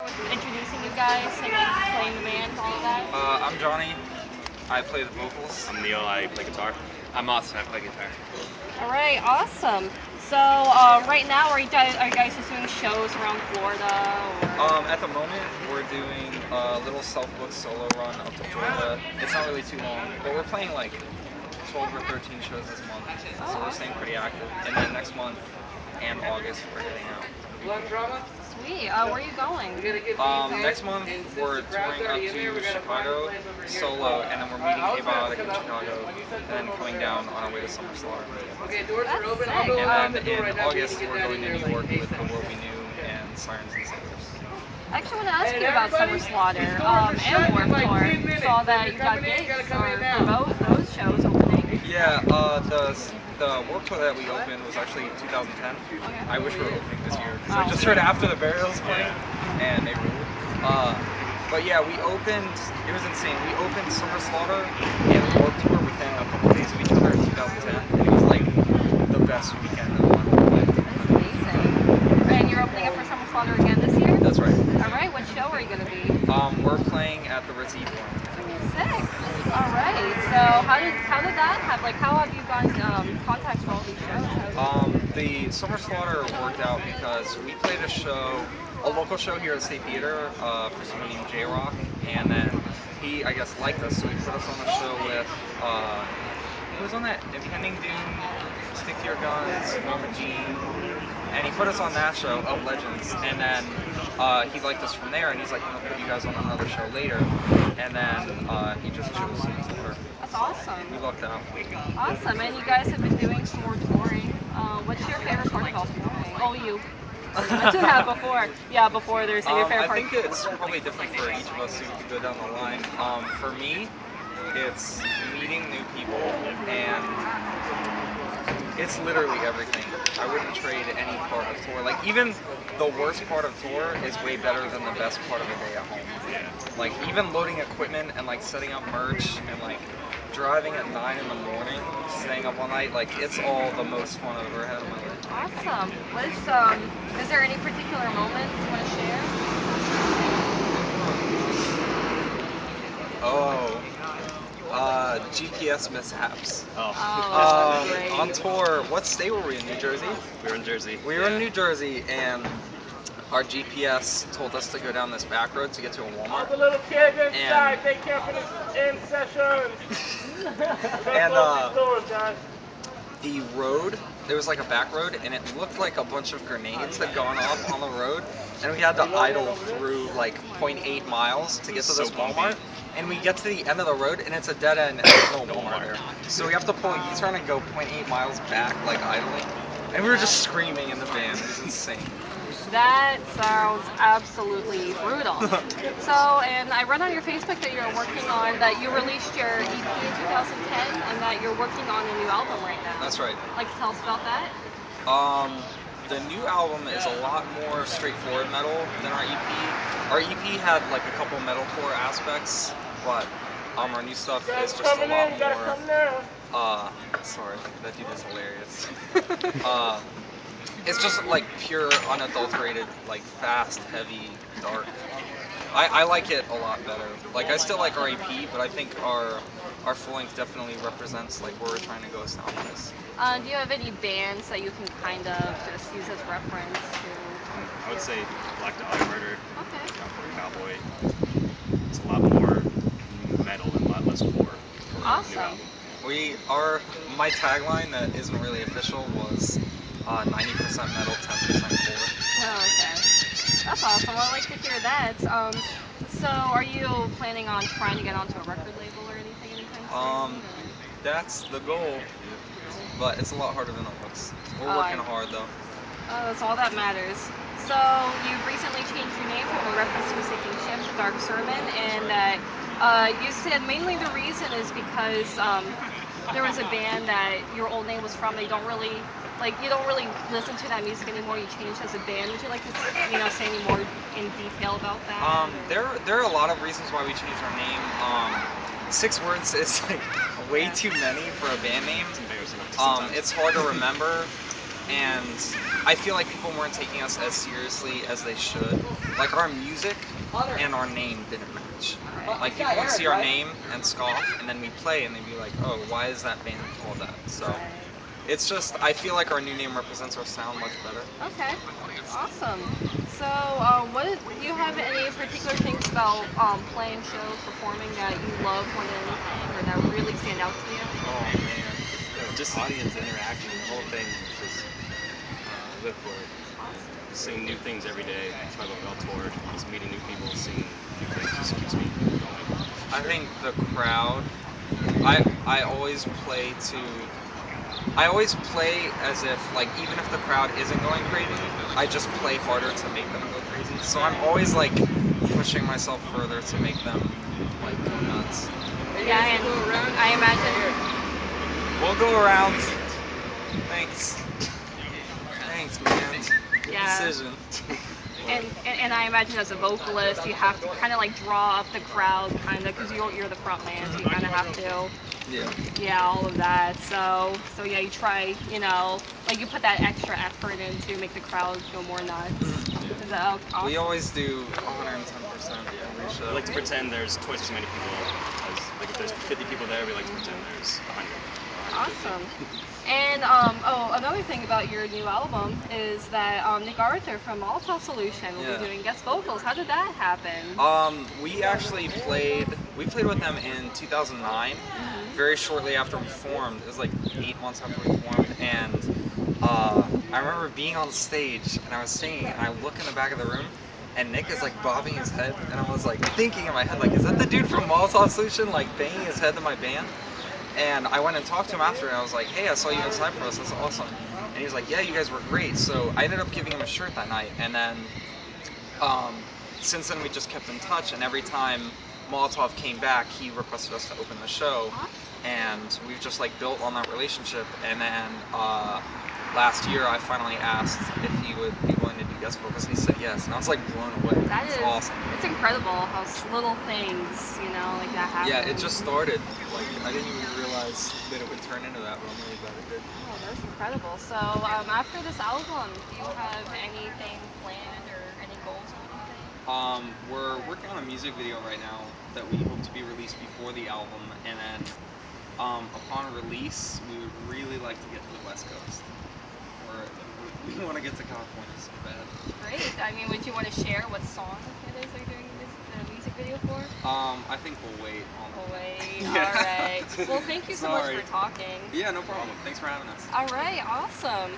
Introducing you guys, singing, playing the band, all of that. I'm Johnny. I play the vocals. I'm Neil, I play guitar. I'm Austin, I play guitar. All right, awesome. So right now, are you guys just doing shows around Florida? Or? At the moment, we're doing a little self-booked solo run up to Florida. It's not really too long, but we're playing like 12 or 13 shows this month, so we're staying pretty active. And then next month and August, we're heading out. Sweet. Where are you going? Next month, we're touring up to Chicago solo, and then we're meeting Abiotic in Chicago, and then coming down on our way to Summer Slaughter. That's sick. And then in August, we're going to New York with The World We Knew and Sirens and Sailors. I actually want to ask you about Summer Slaughter and Warped Tour. Saw that you got gigs for both those shows opening. Yeah, the Warped Tour that we opened was actually 2010. I wish we were opening this year because I just heard after the Burials playing, and they ruled. But yeah, we opened. It was insane. We opened Summer Slaughter and Warped Tour within a couple days of each other in 2010, and it was like the best weekend of my whole life. That's amazing. And you're opening up for Summer Slaughter again this year? That's right. All right. What show are you going to be? We're playing at the Ritz Evelyn. Sick. All right. So how did that happen? Like, how have you gotten contacts for all these shows? The Summer Slaughter worked out because we played a local show here at State Theater for someone named J Rock, and then he, I guess, liked us, so he put us on the show with who was on that? Impending Doom, Stick to Your Guns, Norma Jean, and he put us on that show, Of Legends, and then he liked us from there, and he's like, I'm gonna put you guys on another show later, and then he just chose Summer Slaughter. That's awesome. We lucked out. Awesome. And you guys have been doing some more touring. What's your favorite part about touring? Oh, you. You mentioned that before. Yeah, before there's your favorite I part. think it's probably different for each of us who go down the line. For me, it's meeting new people, and it's literally everything. I wouldn't trade any part of tour. Like, even the worst part of tour is way better than the best part of a day at home. Like, even loading equipment and like setting up merch and like driving at 9 in the morning, staying up all night, like it's all the most fun I've ever had in my life. Awesome. Is there any particular moments you want to share? Oh, GPS mishaps. Oh, great. On tour, what state were we in? New Jersey? We were in Jersey. We were in New Jersey, and our GPS told us to go down this back road to get to a Walmart. All the little kids inside, take care for the in session. And Doors, guys. the road, there was like a back road, and it looked like a bunch of grenades had gone off on the road, and we had to idle through like 0.8 miles to get to this So bumpy. Walmart. And we get to the end of the road, and it's a dead end, and there's no Walmart there. So we have to pull a U-turn and go 0.8 miles back, like idling. And we were just screaming in the van. It was insane. That sounds absolutely brutal. So, and I read on your Facebook that you're working on, that you released your EP in 2010 and that you're working on a new album right now. That's right. Like, tell us about that? The new album is a lot more straightforward metal than our EP. Our EP had like a couple metalcore aspects, but our new stuff is just a lot more. Sorry, that dude is hilarious. It's just like pure, unadulterated, like fast, heavy, dark. I like it a lot better. Like, I still like our EP, but I think our full length definitely represents like where we're trying to go sound wise. Do you have any bands that you can kind of just use as reference to? I would say Black Dahlia Murder, Okay. for Cowboy. It's a lot more metal and a lot less core for a new Awesome. album. My tagline that isn't really official was 90% metal, 10% core. Oh, okay. That's awesome. Well, I like to hear that. So are you planning on trying to get onto a record label or anything anytime soon? That's the goal, but it's a lot harder than it looks. We're working hard though. That's all that matters. So you've recently changed your name from A Reference to a Sinking Ship to Dark Sermon, and that you said mainly the reason is because there was a band that your old name was from. They don't really you don't really listen to that music anymore. You changed as a band. Would you like to say any more in detail about that? There are a lot of reasons why we changed our name. 6 words is like way too many for a band name. It's hard to remember. and I feel like people weren't taking us as seriously as they should. Like our music and our name didn't match. Like people would see our name and scoff, and then we'd play, and they'd be like, "Oh, why is that band called that?" So it's just I feel like our new name represents our sound much better. Okay, awesome. So, do you have any particular things about playing shows, performing that you love more than anything, or that really stand out to you? Oh man. Just audience interaction, the whole thing is just I live for it. And seeing new things every day. That's why I love Bell Tour. Just meeting new people, seeing new things just keeps me going. I think the crowd. I always play to. I always play as if like even if the crowd isn't going crazy, I just play harder to make them go crazy. So I'm always like pushing myself further to make them like go nuts. Yeah, and I imagine. We'll go around. Thanks. Thanks, man. Good Yeah. decision. And I imagine as a vocalist, you have to kind of like draw up the crowd, kind of, because you're the front man, so you kind of have to, Yeah. yeah, all of that. So yeah, you try, like you put that extra effort in to make the crowd go more nuts. Is that awesome? We always do 110% every show. I like to pretend there's twice as many people as, like if there's 50 people there, we like to pretend there's 100. Awesome. And another thing about your new album is that Nick Arthur from Molotov Solution will be doing guest vocals. How did that happen? We actually played with them in 2009, very shortly after we formed. It was like 8 months after we formed, and I remember being on stage and I was singing, and I look in the back of the room, and Nick is like bobbing his head, and I was like thinking in my head, like, is that the dude from Molotov Solution, like banging his head to my band? And I went and talked to him after, and I was like, hey, I saw you in Cyprus, that's awesome. And he was like, yeah, you guys were great. So I ended up giving him a shirt that night, and then since then we just kept in touch, and every time Molotov came back, he requested us to open the show, and we've just like built on that relationship. And then last year I finally asked if he would be willing to do guest vocals, and he said yes, and I was like blown away. It's awesome. It's incredible how little things, like that happen. Yeah, it just started. Like I didn't even realize that it would turn into that, but I'm really glad it did. Oh, that's incredible. So after this album, do you have anything planned or any goals or anything? We're working on a music video right now that we hope to be released before the album, and then upon release, we would really like to get to the West Coast. We want to get to California so bad. Great. I mean, would you want to share what song it is they're doing the music video for? I think we'll wait. We'll wait. Yeah. All right. Well, thank you so much for talking. Yeah, no problem. Thanks for having us. All right. Awesome.